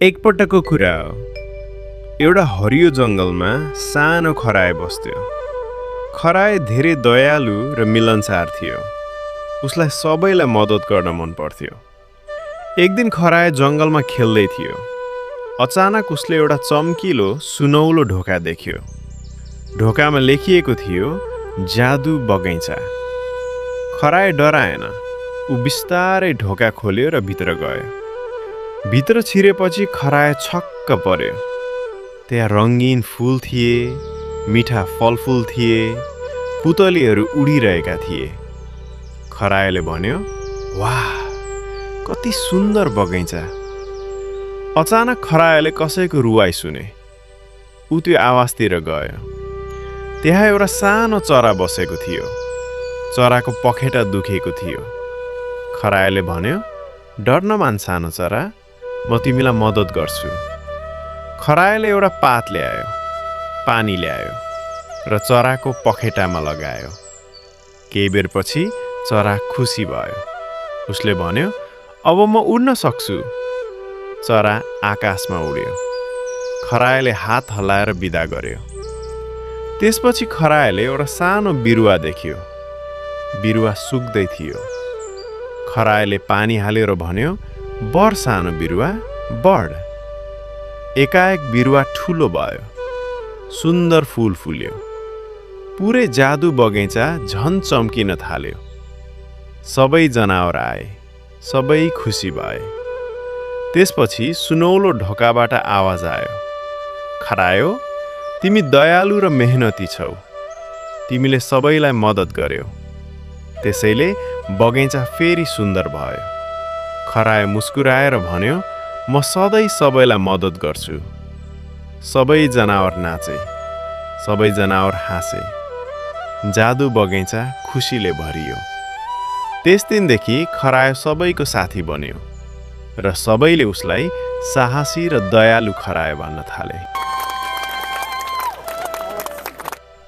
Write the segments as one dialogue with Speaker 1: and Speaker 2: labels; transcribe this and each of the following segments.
Speaker 1: एकपटकको कुरा हो, एउटा हरियो जङ्गलमा सानो खराए बस्थ्यो। खराए धेरै दयालु र मिलनसार थियो। उसलाई सबैलाई मद्दत गर्न मन पर्थ्यो। एक दिन खराए जङ्गलमा खेल्दै थियो। अचानक उसले एउटा चम्किलो सुनौलो ढोका देख्यो। ढोकामा लेखिएको थियो जादु बगैँचा। खराए डराएन। ऊ बिस्तारै ढोका खोल्यो र भित्र गयो। भित्र छिरेपछि खराए छक्क पर्यो। त्यहाँ रङ्गीन फूल थिए, मिठा फलफुल थिए, पुतलीहरू उडिरहेका थिए। खराएले भन्यो, वाह, कति सुन्दर बगैँचा। अचानक खराएले कसैको रुवाई सुने। ऊ त्यो आवाजतिर गयो। त्यहाँ एउटा सानो चरा बसेको थियो। चराको पखेटा दुखेको थियो। खराएले भन्यो, डर नमान सानो चरा, म तिमीलाई मद्दत गर्छु। खराएले एउटा पात ल्यायो, पानी ल्यायो र चराको पखेटामा लगायो। केही बेरपछि चरा खुसी भयो। उसले भन्यो, अब म उड्न सक्छु। चरा आकाशमा उड्यो। खराएले हात हल्लाएर बिदा गर्यो। त्यसपछि खराएले एउटा सानो बिरुवा देख्यो। बिरुवा सुक्दै थियो। खराएले पानी हालेर भन्यो, बढ सानो बिरुवा, बढ। एकाएक बिरुवा ठुलो भयो। सुन्दर फूल फुल्यो। पुरै जादु बगैँचा झन् चम्किन थाल्यो। सबै जनावर आए। सबै खुसी भए। त्यसपछि सुनौलो ढोकाबाट आवाज आयो, खरायो, तिमी दयालु र मेहनती छौ। तिमीले सबैलाई मद्दत गर्यौ। त्यसैले बगैँचा फेरि सुन्दर भयो। खराए मुस्कुराएर भन्यो, म सधैँ सबैलाई मद्दत गर्छु। सबै जनावर नाचे। सबै जनावर हाँसे। जादु बगैँचा खुसीले भरियो। त्यस दिनदेखि खरायो सबैको साथी बन्यो र सबैले उसलाई साहसी र दयालु खरायो भन्न थाले।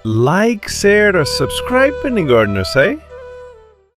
Speaker 1: लाइक, शेयर र सब्स्क्राइब पनि गर्नुहोस् है।